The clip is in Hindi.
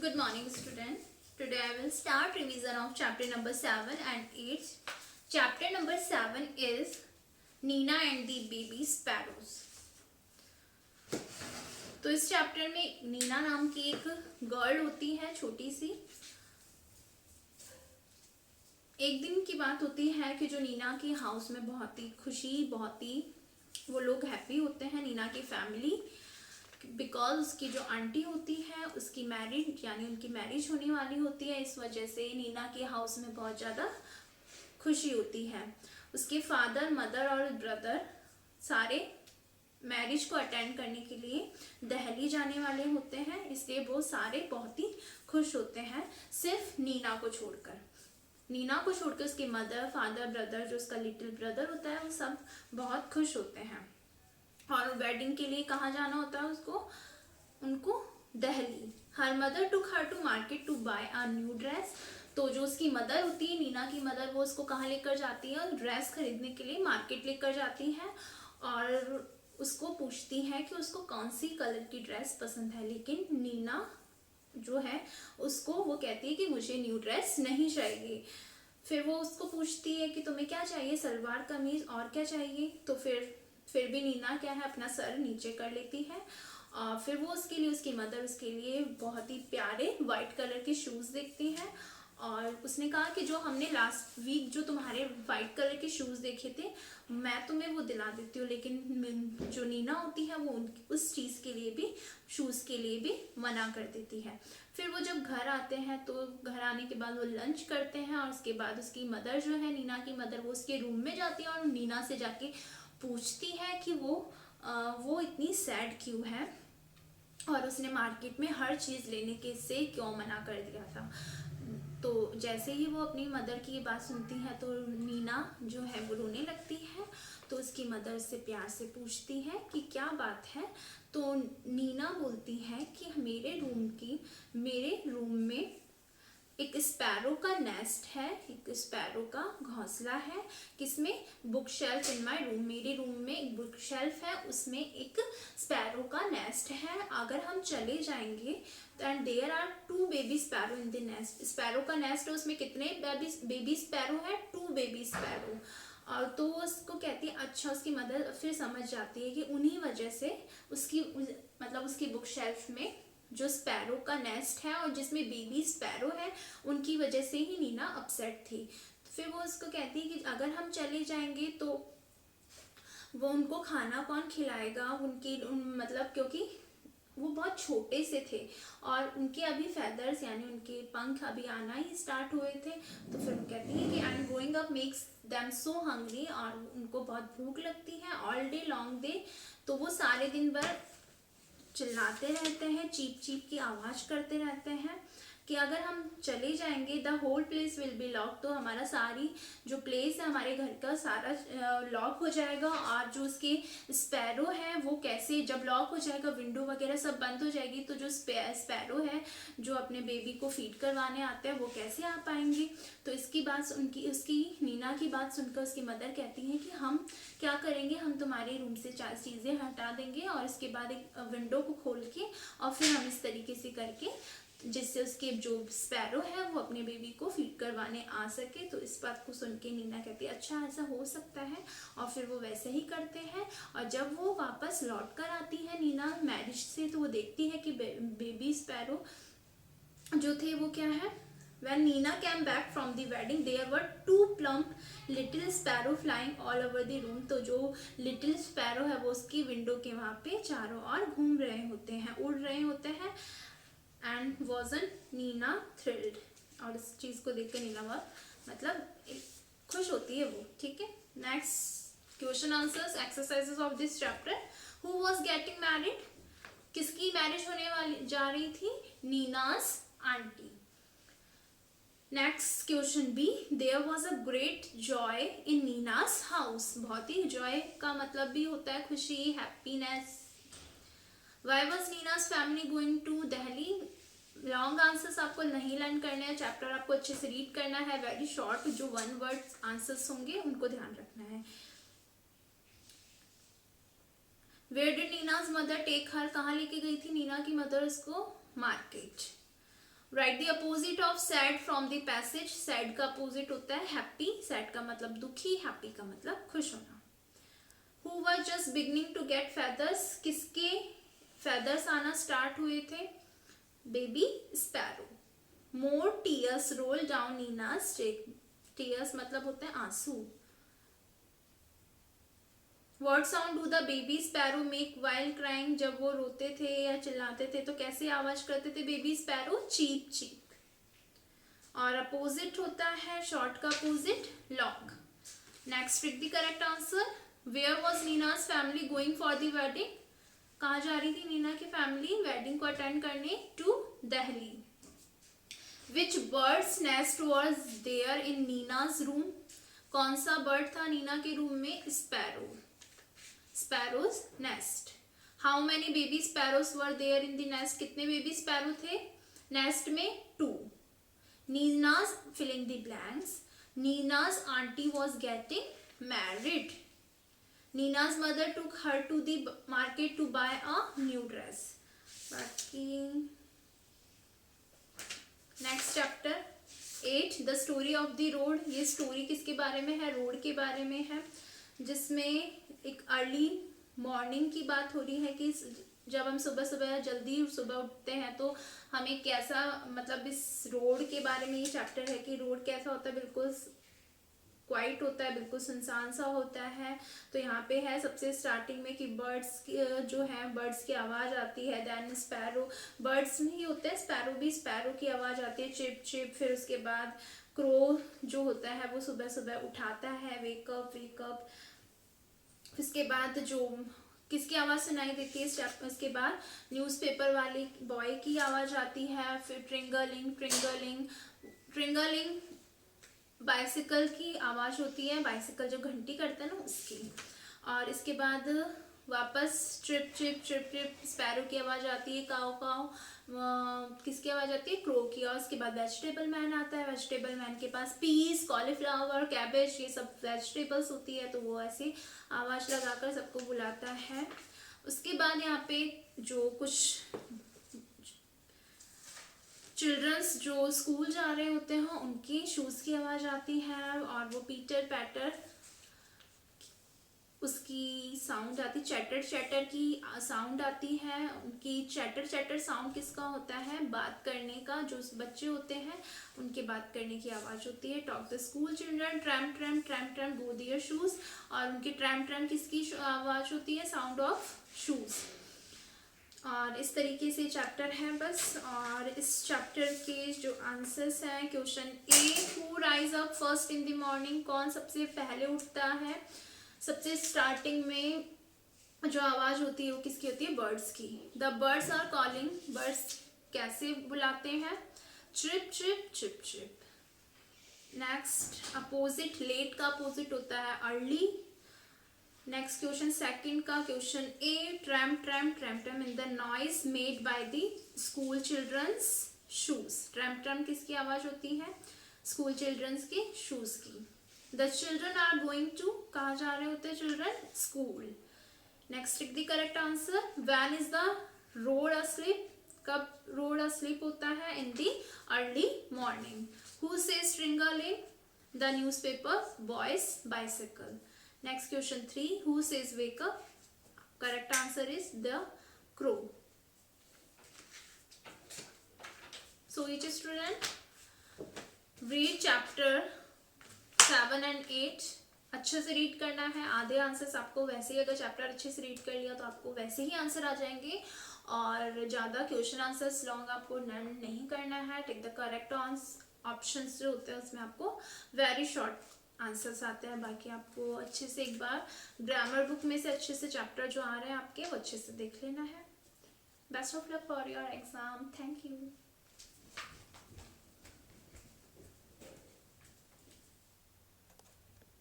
Good morning, student. Today I will start revision of chapter number 7 and 8. Chapter number 7 is Nina and the Baby Sparrows. तो इस चैप्टर में नीना नाम की एक गर्ल होती है, छोटी सी। एक दिन की बात होती है कि जो नीना के हाउस में बहुत ही खुशी, बहुत ही वो लोग हैप्पी होते हैं, नीना की फैमिली, बिकॉज उसकी जो आंटी होती है उसकी मैरिड यानी उनकी मैरिज होने वाली होती है। इस वजह से नीना के हाउस में बहुत ज़्यादा खुशी होती है। उसके फादर, मदर और ब्रदर सारे मैरिज को अटेंड करने के लिए दिल्ली जाने वाले होते हैं, इसलिए वो सारे बहुत ही खुश होते हैं, सिर्फ नीना को छोड़कर। नीना को छोड़कर उसके मदर, फादर, ब्रदर, जो उसका लिटिल ब्रदर होता है, वो सब बहुत खुश होते हैं। और वेडिंग के लिए कहाँ जाना होता है उनको दिल्ली। हर mother took her to market to buy a new dress. तो जो उसकी मदर होती है, नीना की मदर, वो उसको कहाँ लेकर जाती है? ड्रेस खरीदने के लिए मार्केट लेकर जाती है और उसको पूछती है कि उसको कौन सी कलर की ड्रेस पसंद है। लेकिन नीना जो है उसको वो कहती है कि मुझे न्यू ड्रेस नहीं चाहिए। फिर वो उसको पूछती है कि तुम्हें क्या चाहिए? सलवार कमीज और क्या चाहिए? तो फिर भी नीना क्या है, अपना सर नीचे कर लेती है। और फिर वो उसके लिए, उसकी मदर उसके लिए बहुत ही प्यारे वाइट कलर के शूज़ देखती है। और उसने कहा कि जो हमने लास्ट वीक जो तुम्हारे वाइट कलर के शूज़ देखे थे, मैं तुम्हें वो दिला देती हूँ। लेकिन जो नीना होती है वो उस चीज़ के लिए भी, शूज़ के लिए भी मना कर देती है। फिर वो जब घर आते हैं तो घर आने के बाद वो लंच करते हैं और उसके बाद उसकी मदर जो है, नीना की मदर, वो उसके रूम में जाती है और नीना से जाके पूछती है कि वो इतनी सैड क्यों है और उसने मार्केट में हर चीज़ लेने के से क्यों मना कर दिया था। तो जैसे ही वो अपनी मदर की ये बात सुनती है तो नीना जो है वो रोने लगती है। तो उसकी मदर से प्यार से पूछती है कि क्या बात है। तो नीना बोलती है कि मेरे रूम में एक स्पैरो का नेस्ट है, एक स्पैरो का घोंसला है। किसमें? Book shelf in my room. मेरे रूम में एक बुक शेल्फ है, उसमें एक स्पैरो का नेस्ट है। अगर हम चले जाएंगे and there are 2 baby sparrow in the nest. Sparrow का नेस्ट है, उसमें कितने बेबी स्पैरो है? 2 बेबी स्पैरो। और तो वो उसको कहती है अच्छा। उसकी मदर फिर समझ जाती है कि उन्हीं वजह से उसकी बुक शेल्फ में जो स्पैरो का नेस्ट है और जिसमें बेबी स्पैरो है, उनकी वजह से ही नीना अपसेट थी। फिर वो उसको कहती है कि अगर हम चले जाएंगे तो वो उनको खाना कौन खिलाएगा? क्योंकि वो बहुत छोटे से थे और उनके अभी फेदर्स यानी उनके पंख अभी आना ही स्टार्ट हुए थे। तो फिर वो कहती है कि and growing up makes them so hungry, और उनको बहुत भूख लगती है ऑल डे लॉन्ग डे। तो वो सारे दिन भर चिल्लाते रहते हैं, चीप चीप की आवाज़ करते रहते हैं कि अगर हम चले जाएंगे the whole place will be lock. तो हमारा सारी जो प्लेस है हमारे घर का सारा लॉक हो जाएगा। और जो उसके स्पैरो है वो कैसे, जब लॉक हो जाएगा विंडो वगैरह सब बंद हो जाएगी, तो जो स्पैरो है जो अपने बेबी को फीड करवाने आते हैं वो कैसे आ पाएंगे? तो उसकी नीना की बात सुनकर उसकी मदर कहती है कि हम क्या करेंगे, हम तुम्हारे रूम से 4 चीज़ें हटा देंगे और इसके बाद एक विंडो को खोल के और फिर हम इस तरीके से करके जिससे उसके जो स्पैरो है वो अपने बेबी को फीड करवाने आ सके। तो इस बात को सुन के नीना कहती है अच्छा ऐसा हो सकता है, और फिर वो वैसे ही करते हैं। और जब वो वापस लौट कर आती है नीना मैरिज से, तो वो देखती है कि बेबी स्पैरो जो थे वो क्या है। When Nina came back from the wedding, there were 2 plump little sparrow flying all over the room. तो जो little sparrow है वो उसकी विंडो के वहाँ पे चारों ओर घूम रहे होते हैं, उड़ रहे होते हैं। And wasn't Nina thrilled? और इस चीज़ को देख के नीना बहुत खुश होती है वो। ठीक है, next question answers exercises of this chapter. Who was getting married? किसकी मैरिज होने वाली जा रही थी? Nina's aunty. Next question B, there was a great joy in Nina's house. बहुत ही जॉय का मतलब भी होता है खुशी, happiness. Why was Nina's family going to Delhi? Long answers आपको नहीं लर्न करने हैं, चैप्टर आपको अच्छे से रीड करना है। वेरी शॉर्ट जो 1 वर्ड आंसर्स होंगे उनको ध्यान रखना है। Where did Nina's mother take her? कहाँ लेके गई थी नीना की मदर उसको? Market. Write the opposite of sad from the passage. Sad का अपोजिट होता है हैप्पी। सैड का मतलब दुखी, हैप्पी का मतलब खुश होना। Who was just beginning to get feathers. किसके फेदर्स आना स्टार्ट हुए थे? Baby sparrow. More tears roll down Nina's cheek. Tears मतलब होते हैं आंसू। What sound do the baby sparrow make while crying? जब वो रोते थे या चिल्लाते थे तो कैसे आवाज करते थे बेबी स्पैरो? Cheep cheep. और अपोजिट होता है शॉर्ट का opposite long. Next pick the correct answer. Where was Nina's family going for the wedding? कहाँ जा रही थी नीना की फैमिली वेडिंग को अटेंड करने? To Delhi. Which bird's nest was there in Nina's room? कौन सा बर्ड था नीना के रूम में? Sparrow. Sparrow's nest. How many baby sparrows were there in the nest? कितने बेबी स्पैरो थे नेस्ट में? 2। Nina's filling the blanks. Nina's aunty was getting married. Nina's mother took her to the market to buy a new dress. बाकी next chapter 8 the story of the road. ये स्टोरी किसके बारे में है? रोड के बारे में है, जिसमें एक अर्ली मॉर्निंग की बात हो रही है कि जब हम सुबह सुबह जल्दी सुबह उठते हैं तो हमें कैसा, मतलब इस रोड के बारे में ये चैप्टर है कि रोड कैसा होता है, बिल्कुल क्वाइट होता है, बिल्कुल सुनसान सा होता है। तो यहाँ पे है सबसे स्टार्टिंग में कि बर्ड्स जो है बर्ड्स की आवाज़ आती है। देन स्पैरो, बर्ड्स नहीं होते हैं, स्पैरो भी, स्पैरो की आवाज़ आती है चिप चिप। फिर उसके बाद क्रो जो होता है वो सुबह सुबह उठाता है, वेकअप वेकअप। इसके बाद जो किसकी आवाज़ सुनाई देती है इसके बाद? न्यूज़पेपर वाले बॉय की आवाज़ आती है। फिर ट्रिंगलिंग ट्रिंगलिंग ट्रिंगलिंग बाइसिकल की आवाज़ होती है, बाइसिकल जो घंटी करता है ना उसकी। और इसके बाद वापस trip trip trip trip sparrow की आवाज़ आती है, काओ काओ किसकी आवाज़ आती है? क्रो की। और उसके बाद वेजिटेबल मैन आता है। वेजिटेबल मैन के पास पीस, कॉलीफ्लावर, कैबेज ये सब वेजिटेबल्स होती है, तो वो ऐसे आवाज़ लगाकर सबको बुलाता है। उसके बाद यहाँ पे जो कुछ चिल्ड्रंस जो स्कूल जा रहे होते हैं उनकी शूज़ की आवाज़ आती है। और वो पीटर पैटर उसकी साउंड आती, चैटर चैटर की साउंड आती है उनकी। चैटर चैटर साउंड किसका होता है? बात करने का, जो बच्चे होते हैं उनके बात करने की आवाज़ होती है। Talk the school children, tram tram tram tram go their shoes. और उनकी ट्रैम ट्रैम किसकी आवाज़ होती है? Sound of shoes. और इस तरीके से चैप्टर है बस। और इस चैप्टर के जो आंसर्स हैं, question A, who rise up first in the morning? कौन सबसे पहले उठता है? सबसे स्टार्टिंग में जो आवाज़ होती है वो किसकी होती है? बर्ड्स की। The birds are calling. Birds कैसे बुलाते हैं? ट्रिप ट्रिप cheep cheep. Next opposite, late का अपोजिट होता है अर्ली। नेक्स्ट क्वेश्चन सेकंड का, question A, tram tram tram tram in the noise made by the school childrens shoes. Tram tram किसकी आवाज़ होती है? स्कूल चिल्ड्रंस के शूज़ की। The children are going to, कहाँ जा रहे होते हैं children? School. Next tick the correct answer. When is the road asleep? कब रोड अस्लीप होता है? In the early morning. Who says ट्रिंगलिंग? The newspaper boys bicycle. Next question 3, who says wake up? Correct answer is the crow. So each student read chapter 7 and 8. अच्छे से रीड करना है। आधे आंसर्स आपको वैसे ही, अगर चैप्टर अच्छे से रीड कर लिया तो आपको वैसे ही आंसर आ जाएंगे। और ज़्यादा क्वेश्चन आंसर्स लॉन्ग आपको लर्न नहीं करना है। टेक द करेक्ट ऑप्शंस जो होते हैं उसमें आपको वेरी शॉर्ट आंसर्स आते हैं। बाकी आपको अच्छे से एक बार ग्रामर बुक में से अच्छे से चैप्टर जो आ रहे हैं आपके वो अच्छे से देख लेना है। Best of luck for your exam. Thank you.